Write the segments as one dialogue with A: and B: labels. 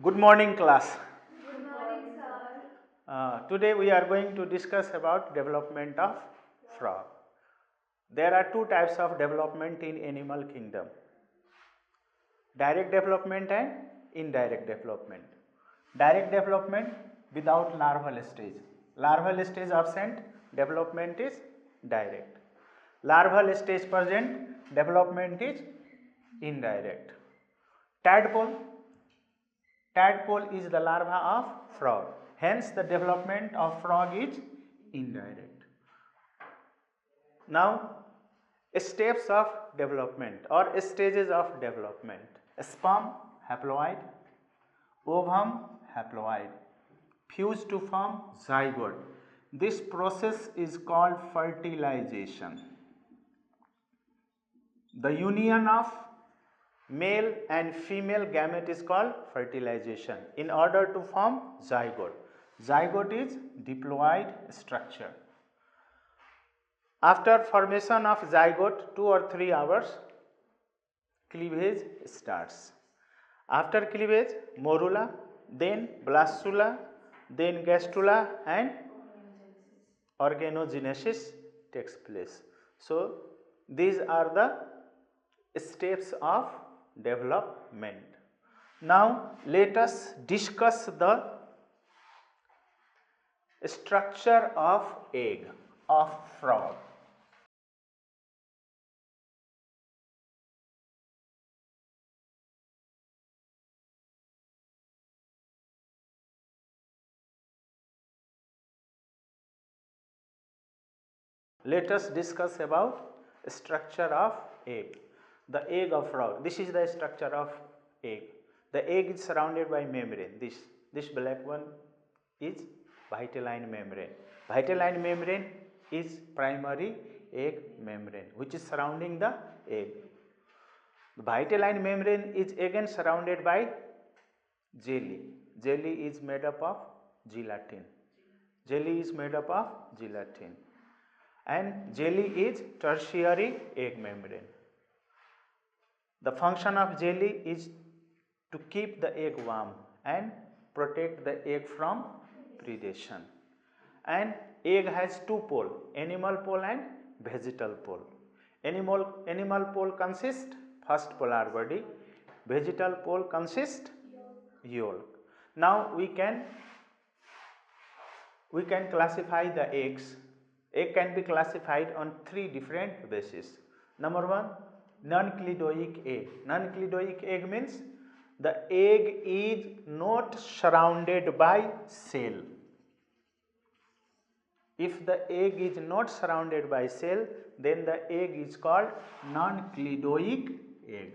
A: Good morning, class.
B: Good morning, sir.
A: Today we are going to discuss about development of frog. There are two types of development in animal kingdom: direct development and indirect development. Direct development without larval stage. Larval stage absent, development is direct. Larval stage present, development is indirect. Tadpole. Tadpole is the larva of frog. Hence, the development of frog is indirect. Now, steps of development or stages of development: sperm, haploid; ovum, haploid; fuse to form zygote. This process is called fertilization. The union of male and female gamete is called fertilization in order to form zygote. Zygote is diploid structure. After formation of zygote 2 or 3 hours, cleavage starts. After cleavage, morula, then blastula, then gastrula and organogenesis takes place. So, these are the steps of development. Now, let us discuss the structure of egg of frog. Let us discuss about structure of egg. The egg of frog. This is the structure of egg. The egg is surrounded by membrane. This black one is vitelline membrane. Vitelline membrane is primary egg membrane which is surrounding the egg. The vitelline membrane is again surrounded by jelly. Jelly is made up of gelatin. Jelly is made up of gelatin. And jelly is tertiary egg membrane. The function of jelly is to keep the egg warm and protect the egg from predation. And egg has two poles, animal pole and vegetal pole. Animal pole consists first polar body, vegetal pole consists yolk. Now we can classify the eggs. Egg can be classified on 3 different bases. Number 1, non-cleidoic egg. Non-cleidoic egg means the egg is not surrounded by cell. If the egg is not surrounded by cell, then the egg is called non-cleidoic egg.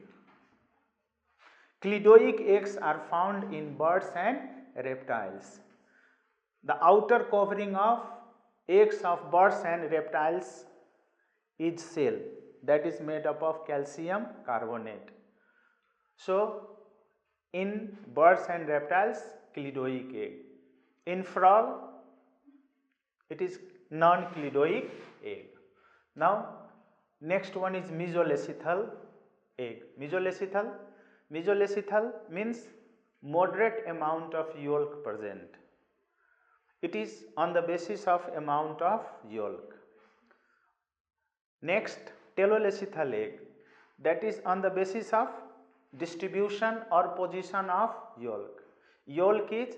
A: Cleidoic eggs are found in birds and reptiles. The outer covering of eggs of birds and reptiles is cell that is made up of calcium carbonate. So, in birds and reptiles, cleidoic egg. In frog, it is non-cleidoic egg. Now, next one is mesolecithal egg. Mesolecithal means moderate amount of yolk present. It is on the basis of amount of yolk. Next, telolecithal egg, that is on the basis of distribution or position of yolk. Yolk is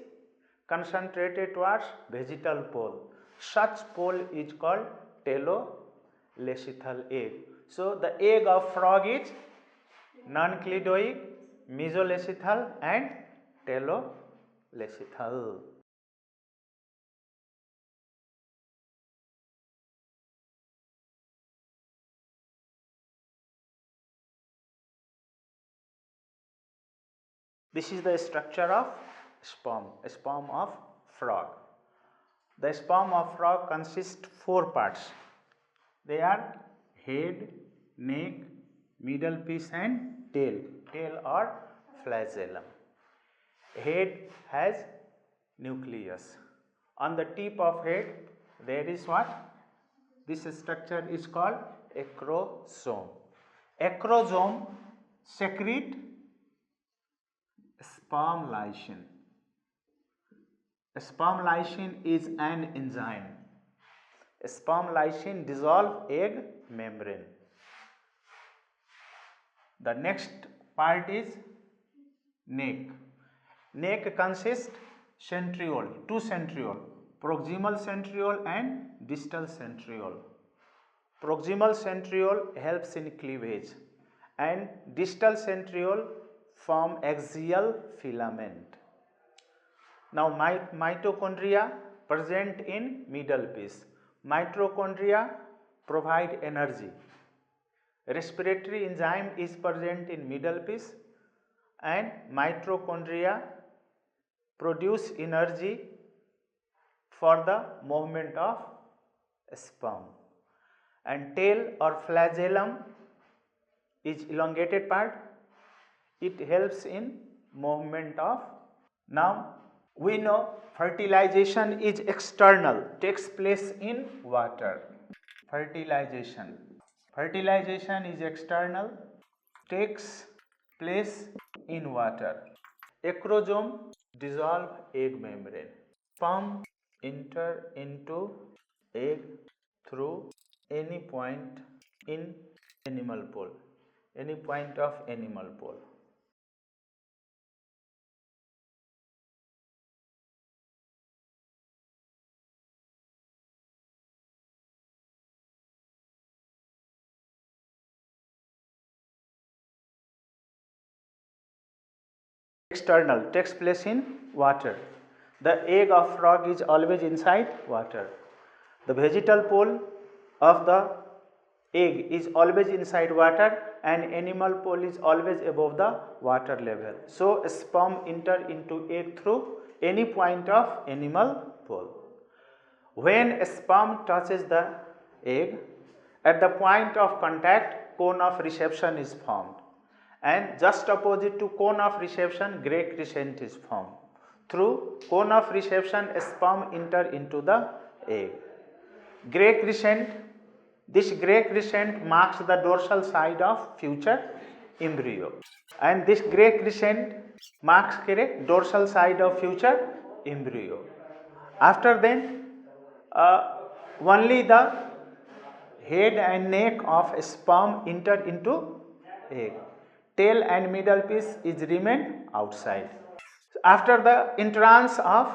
A: concentrated towards vegetal pole. Such pole is called telolecithal egg. So, the egg of frog is non-cleidoic, mesolecithal and telolecithal. This is the structure of sperm of frog. The sperm of frog consists 4 parts. They are head, neck, middle piece and tail or flagellum. Head has nucleus. On the tip of head there is what? This structure is called acrosome. Acrosome secrete sperm lysine. Sperm lysine is an enzyme. Sperm lysine dissolve egg membrane. The next part is neck. Neck consists centriole, two centriole, proximal centriole and distal centriole. Proximal centriole helps in cleavage and distal centriole form axial filament. Now mitochondria present in middle piece. Mitochondria provide energy. Respiratory enzyme is present in middle piece and mitochondria produce energy for the movement of sperm. And tail or flagellum is elongated part. It helps in movement of. Now we know fertilization is external, takes place in water. Fertilization is external, takes place in water. Acrosome dissolve egg membrane. Sperm enter into egg through any point in animal pole, any point of animal pole. External takes place in water. The egg of frog is always inside water. The vegetal pole of the egg is always inside water and animal pole is always above the water level. So sperm enter into egg through any point of animal pole. When sperm touches the egg, at the point of contact, cone of reception is formed. And just opposite to cone of reception, gray crescent is formed. Through cone of reception, sperm enter into the egg. Gray crescent, this gray crescent marks the dorsal side of future embryo. And this gray crescent marks dorsal side of future embryo. After then, only the head and neck of sperm enter into egg. Tail and middle piece is remain outside. After the entrance of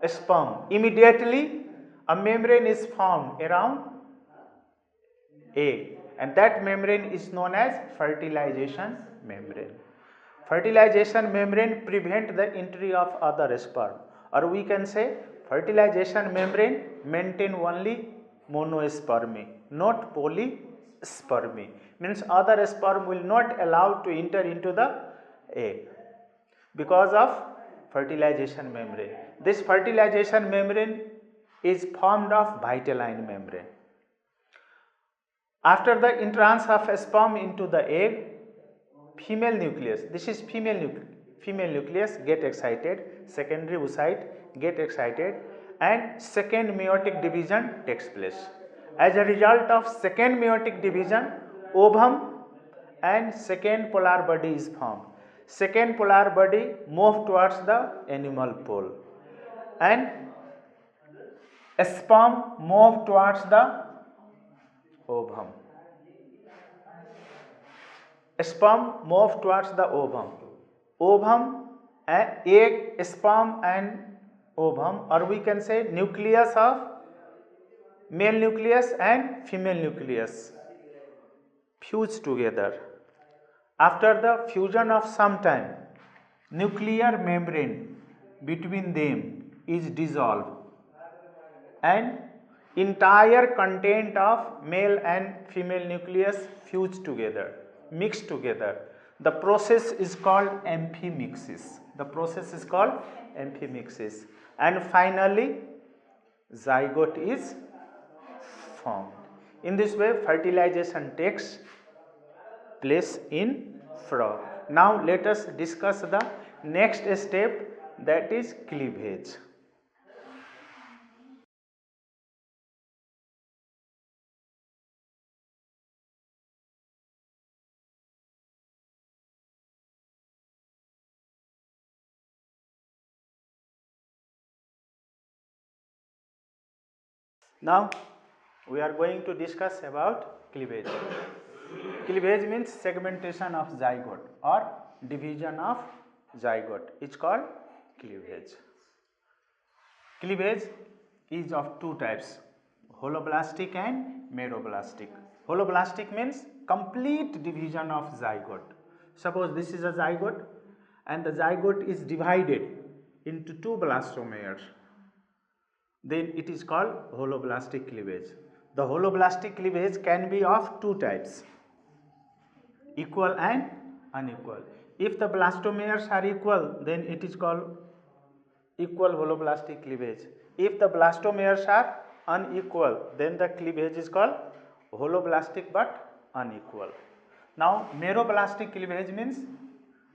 A: sperm, immediately a membrane is formed around egg and that membrane is known as fertilization membrane. Fertilization membrane prevent the entry of other sperm, or we can say fertilization membrane maintain only monospermy, not polyspermy. Means other sperm will not allow to enter into the egg because of fertilization membrane. This fertilization membrane is formed of vitelline membrane. After the entrance of sperm into the egg, female nucleus, this is female nucleus get excited, secondary oocyte get excited and second meiotic division takes place. As a result of second meiotic division, ovum and second polar body is formed. Second polar body move towards the animal pole and sperm move towards the ovum. Sperm move towards the ovum. Ovum, egg, sperm and ovum, or we can say nucleus of male nucleus and female nucleus fuse together. After the fusion of some time, nuclear membrane between them is dissolved and entire content of male and female nucleus fuse together, mix together. The process is called amphimixis. And finally zygote is formed. In this way fertilization takes place in frog. Now let us discuss the next step, that is cleavage. Now we are going to discuss about cleavage. Cleavage means segmentation of zygote or division of zygote. It's called cleavage. Cleavage is of two types, holoblastic and meroblastic. Holoblastic means complete division of zygote. Suppose this is a zygote and the zygote is divided into two blastomeres. Then it is called holoblastic cleavage. The holoblastic cleavage can be of two types, equal and unequal. If the blastomeres are equal, then it is called equal holoblastic cleavage. If the blastomeres are unequal, then the cleavage is called holoblastic but unequal. Now meroblastic cleavage means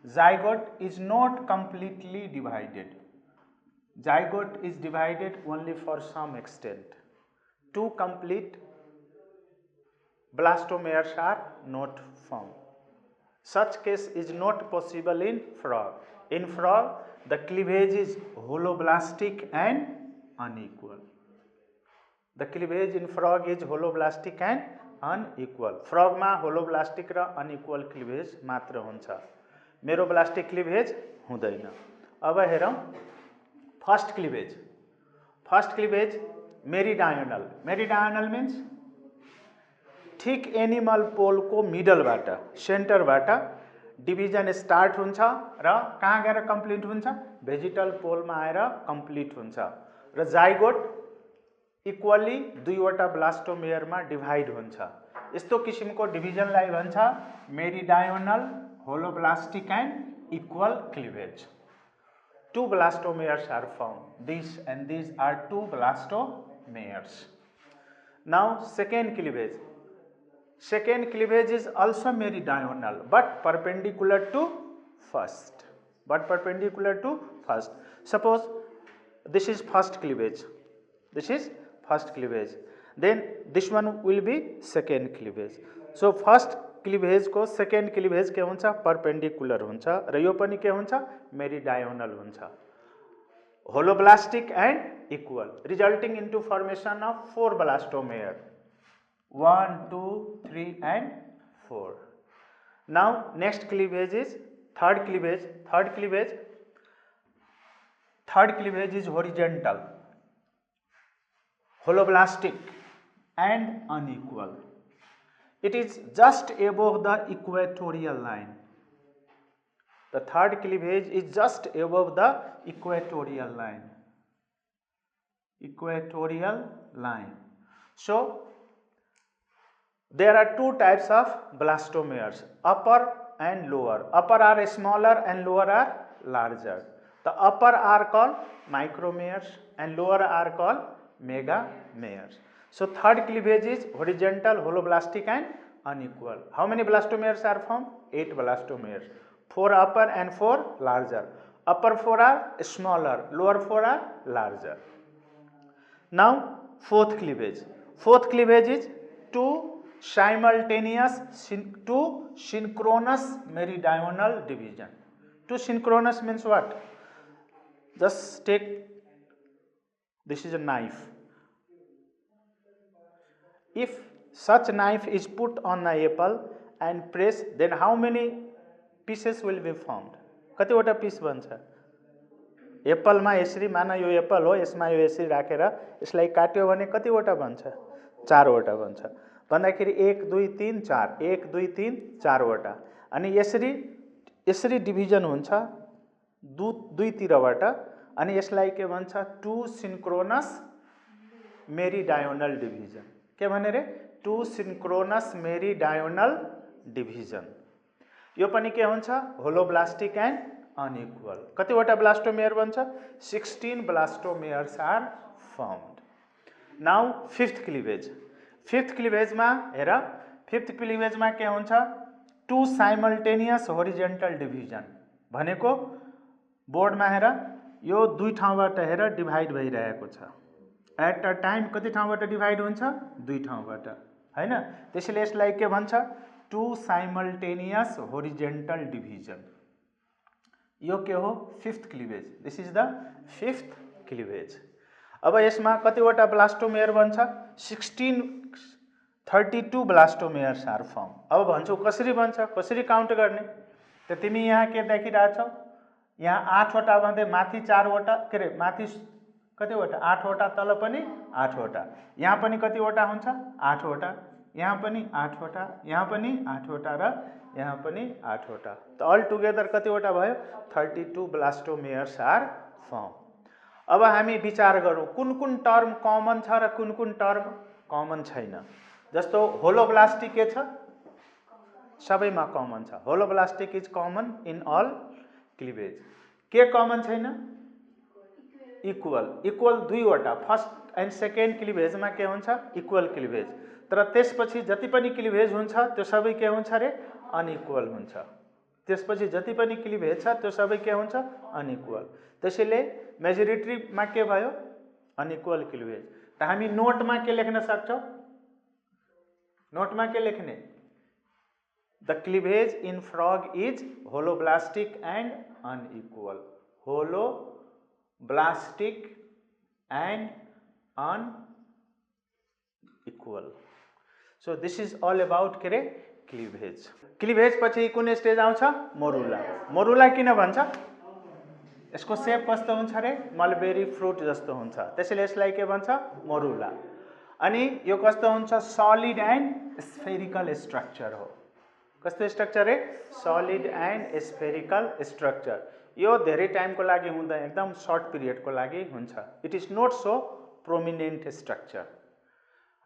A: zygote is not completely divided. Zygote is divided only for some extent. Two complete blastomeres are not formed. Such case is not possible in frog. In frog, the cleavage is holoblastic and unequal. The cleavage in frog is holoblastic and unequal. Frog ma holoblastic raw unequal cleavage मात्र हुन्छ. Meroblastic cleavage हुँदैन. अब हेरौं first cleavage. First cleavage मेरिडायनल. मेरिडायनल means ठीक animal पोल को middle बाट centre बाट division start हुन्छ र कहाँ गएर कम्प्लिट हुन्छ भेजिटल पोलमा आएर कम्प्लिट हुन्छ र जाइगोट इक्वली दुईवटा ब्लास्टोमेयरमा डिभाइड हुन्छ. यस्तो किसिमको डिभिजनलाई भन्छ मेरिडायनल holoblastic and equal cleavage. Two blastomeres are formed. This and these are two blastomeres. Now second cleavage. Second cleavage is also meridional but perpendicular to first. Suppose this is first cleavage. This is first cleavage. Then this one will be second cleavage. So first cleavage को second cleavage के हुन्छ perpendicular हुन्छ र यो पनि के हुन्छ meridional हुन्छ. Holoblastic and equal, resulting into formation of four blastomere. 1, 2, 3 and 4. Now next cleavage is third cleavage. Third cleavage is horizontal, holoblastic and unequal. It is just above the equatorial line. The third cleavage is just above the equatorial line. So there are two types of blastomeres, upper and lower. Upper are smaller and lower are larger. The upper are called micromeres and lower are called megameres. So third cleavage is horizontal, holoblastic and unequal. How many blastomeres are formed? 8 blastomeres. 4 upper and 4 larger. Upper 4 are smaller, lower 4 are larger. Now fourth cleavage. Fourth cleavage is two synchronous meridional division. Two synchronous means what? Just take, this is a knife. If such knife is put on the apple and press, then how many pieces will be formed? कतिवटा पिस बन्छ? एप्पलमा यसरी माना यो Apple हो, यसमा यो यसरी राखेर यसलाई काट्यो भने कतिवटा बन्छ? 4 वटा बन्छ. भन्दाखेरि 1 2 3 4, 1 2 3 4 वटा. अनि यसरी डिभिजन हुन्छ दुईतिरबाट अनि यसलाई के भन्छ? Two synchronous meridional division. के भने रे? Two synchronous meridional division. यो पनि के हुन्छ? Holoblastic and unequal. कतिवटा ब्लास्टोमेयर बन्छ? 16 blastomeres are formed. Now fifth cleavage. Fifth क्लिवेजमा हेर, फिफ्थ क्लिवेजमा के हुन्छ? Two simultaneous horizontal division. भनेको बोर्डमा हेर, यो दुई ठाउँबाट हेर डिभाइड भइरहेको छ. एट अ टाइम कति ठाउँबाट डिभाइड हुन्छ? दुई ठाउँबाट, हैन? त्यसैले यसलाई के भन्छ? Two simultaneous horizontal division. यो के हो? Fifth cleavage. This is the fifth cleavage. अब यसमा कतिवटा ब्लास्टोमेयर बन्छ 1632 ब्लास्टोमेयर्स आर फर्म। अब भन्छौ कसरी बन्छ, कसरी काउन्ट गर्ने, त तिमी यहाँ के देखिरहेछौ, यहाँ 8 वटा भन्दै माथि 4 वटा के रे माथि कतिवटा 8 वटा, तल पनि 8 वटा, यहाँ पनि कतिवटा हुन्छ 8 वटा, यहाँ पनि 8 वटा, यहाँ पनि 8 वटा र यहाँ पनि 8 वटा, त अल टुगेदर कतिवटा भयो 32 ब्लास्टोमेयर्स आर फर्म। अब हामी विचार गरौँ कुन कुन टर्म कमन छ र कुन कुन टर्म कमन छैन। जस्तो होलोब्लास्टिक के छ, सबैमा कमन छ, होलोब्लास्टिक इज कमन इन अल क्लिभेज। के कमन छैन, इक्वल। इक्वल दुईवटा, फर्स्ट एन्ड सेकेन्ड क्लिभेजमा के हुन्छ इक्वल क्लिभेज, तर त्यसपछि जति पनि क्लिभेज हुन्छ त्यो सबै के हुन्छ रे अनइक्वल हुन्छ। त्यसपछि जति पनि क्लिभेज छ त्यो सबै के हुन्छ अनइक्वल। त्यसैले मेजोरिटीमा के भयो अनइक्वल क्लिभेज। त हामी नोटमा के लेख्न सक्छौँ, नोटमा के लेख्ने, the cleavage in frog is holoblastic and unequal, holoblastic and unequal. So this is all about के रे क्लिभेज। क्लिभेज पछि कुन स्टेज आउँछ मोरुला। मोरुला किन भन्छ, यसको सेप कस्तो हुन्छ रे मलबेरी फ्रुट जस्तो हुन्छ, त्यसैले यसलाई के भन्छ मोरुला। अनि यो कस्तो हुन्छ सलिड एन्ड स्फेरिकल स्ट्रक्चर हो। कस्तो स्ट्रक्चर रे सलिड एन्ड स्फेरिकल स्ट्रक्चर। यो धेरै टाइमको लागि हुँदैन, एकदम सर्ट पिरियडको लागि हुन्छ। It is not so prominent structure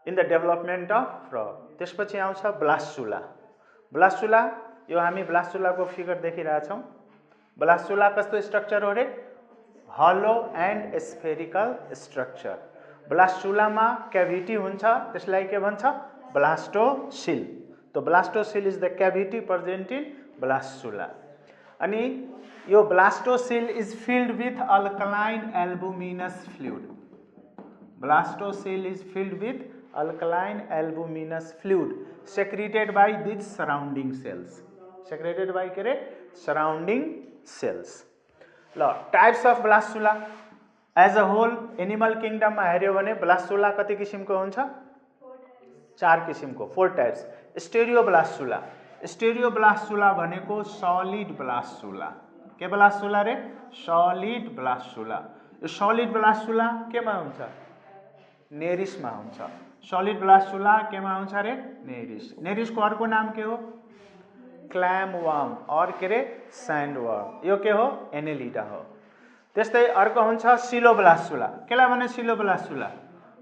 A: in the development of frog. त्यसपछि आउँछ ब्लास्टुला। ब्लास्टुला यो हामी ब्लास्टुलाको फिगर देखिरहेछौँ। ब्लास्टुला कस्तो स्ट्रक्चर हो रे हलो एन्ड स्फेरिकल स्ट्रक्चर। ब्लास्टुलामा क्याभिटी हुन्छ, त्यसलाई के भन्छ ब्लास्टोसिल। तो blastocoel is the cavity present in blastula. अनि यो blastocoel is filled with alkaline albuminous fluid. Blastocoel is filled with alkaline albuminous fluid secreted by these surrounding cells, secreted by के रे surrounding cells। ल types of blastula as a whole animal किङडममा हेर्यो भने blastula कति किसिमको हुन्छ 4 किसिमको 4 टाइप्स। स्टेरियोब्लास्टुला, स्टेरियोब्लास्टुला भनेको सलिड ब्लास्टुला। के ब्लास्टुला रे सलिड ब्लास्टुला। यो सलिड ब्लास्टुला केमा हुन्छ नेरिसमा हुन्छ। सलिड ब्लास्टुला केमा हुन्छ रे नेरिस। नेरिसको अर्को नाम के हो क्लैम वर्म और के रे सैंड वर्म। यो के हो एनेलिडा हो। त्यस्तै अर्को हुन्छ सिलोब्लास्टुला। केलाई भने सिलोब्लास्टुला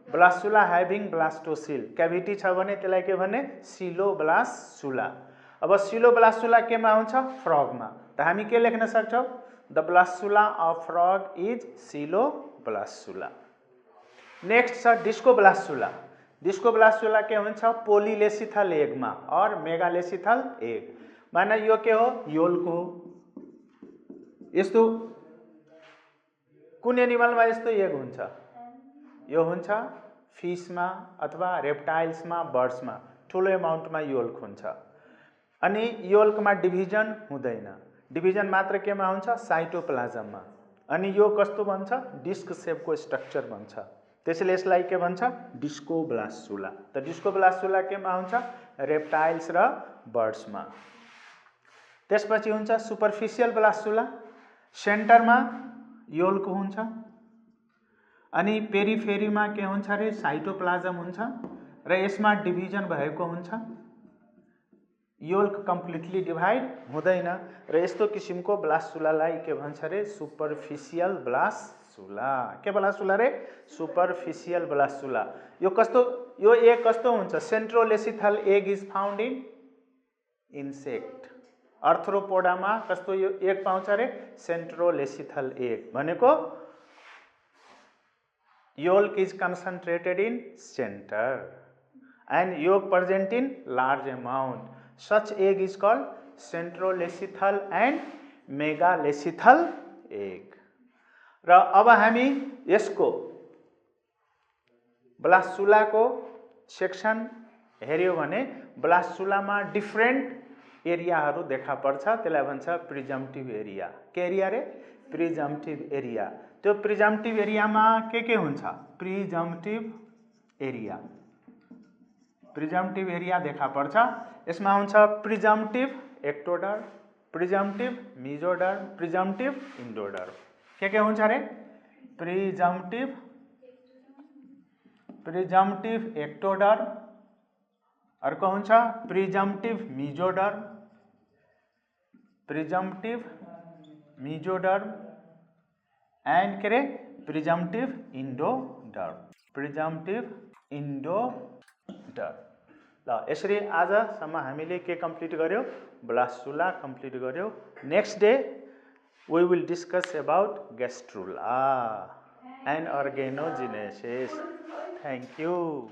A: ब्लास्टुला हैविंग ब्लास्टोसिल। क्याभिटी छ भने त्यसलाई के भने सिलोब्लास्टुला। अब सिलोब्लास्टुला केमा हुन्छ फ्रगमा। त हामी के लेख्न सक्छौँ the blastula of frog is coeloblastula. Next छ डिस्कोब्लास्टुला। डिस्कोब्लास्टुला के हुन्छ पोलिलेसिथल एगमा और मेगालेसिथल एग। माने यो के हो योलको। यस्तो कुन एनिमलमा यस्तो एग हुन्छ यो हुन्छ फिशमा अथवा रेप्टाइल्समा बर्ड्समा ठुलो एमाउन्टमा योल्क हुन्छ। अनि योल्कमा डिभिजन हुँदैन, डिभिजन मात्र केमा हुन्छ साइटोप्लाज्ममा। अनि यो कस्तो बन्छ डिस्क सेपको स्ट्रक्चर बन्छ, त्यसैले यसलाई के भन्छ डिस्कोब्लास्टुला। त डिस्कोब्लास्टुला केमा हुन्छ रेप्टाइल्स र बर्ड्समा। त्यसपछि हुन्छ सुपरफिसियल ब्लास्टुला। सेन्टरमा योल्क हुन्छ अनि पेरिफेरीमा के हुन्छ रे साइटोप्लाज्म हुन्छ र यसमा डिभिजन भएको हुन्छ। योल्क कम्प्लिटली डिभाइड हुँदैन र यस्तो किसिमको ब्लास्टुलालाई के भन्छ रे सुपरफिसियल ब्लास्टुला। के ब्लास्टुला रे सुपरफिसियल ब्लास्टुला। यो कस्तो यो एग कस्तो हुन्छ centrolecithal egg is found in insect. अर्थ्रोपोडामा कस्तो यो एग पाउँछ रे सेन्ट्रोलेसिथल एग भनेको yolk is concentrated in centre and yolk present in large amount. Such egg is called centrolecithal and megalecithal egg. र अब हामी यसको ब्लास्टुलाको सेक्सन हेर्यो भने ब्लास्टुलामा डिफ्रेन्ट एरियाहरू देखा पर्छ, त्यसलाई भन्छ प्रिजम्प्टिभ एरिया। के एरिया रे प्रिजम्प्टिभ एरिया। त्यो प्रिजम्टिभ एरियामा के हुन्छ? प्रिजम्टिभ एरिया देखा पर्छ। यसमा हुन्छ presumptive ectoderm, presumptive mesoderm, presumptive endoderm. के हुन्छ रे? प्रिजम्टिभ एक्टोडर्म, अर्को हुन्छ प्रिजम्टिभ मेजोडर्म एन्ड के रे प्रिजम्टिभ इन्डोडर्म। ल यसरी आजसम्म हामीले के कम्प्लिट गर्यो? ब्लास्टुला कम्प्लिट गर्यो। Next day we will discuss about gastrula and organogenesis. Thank you.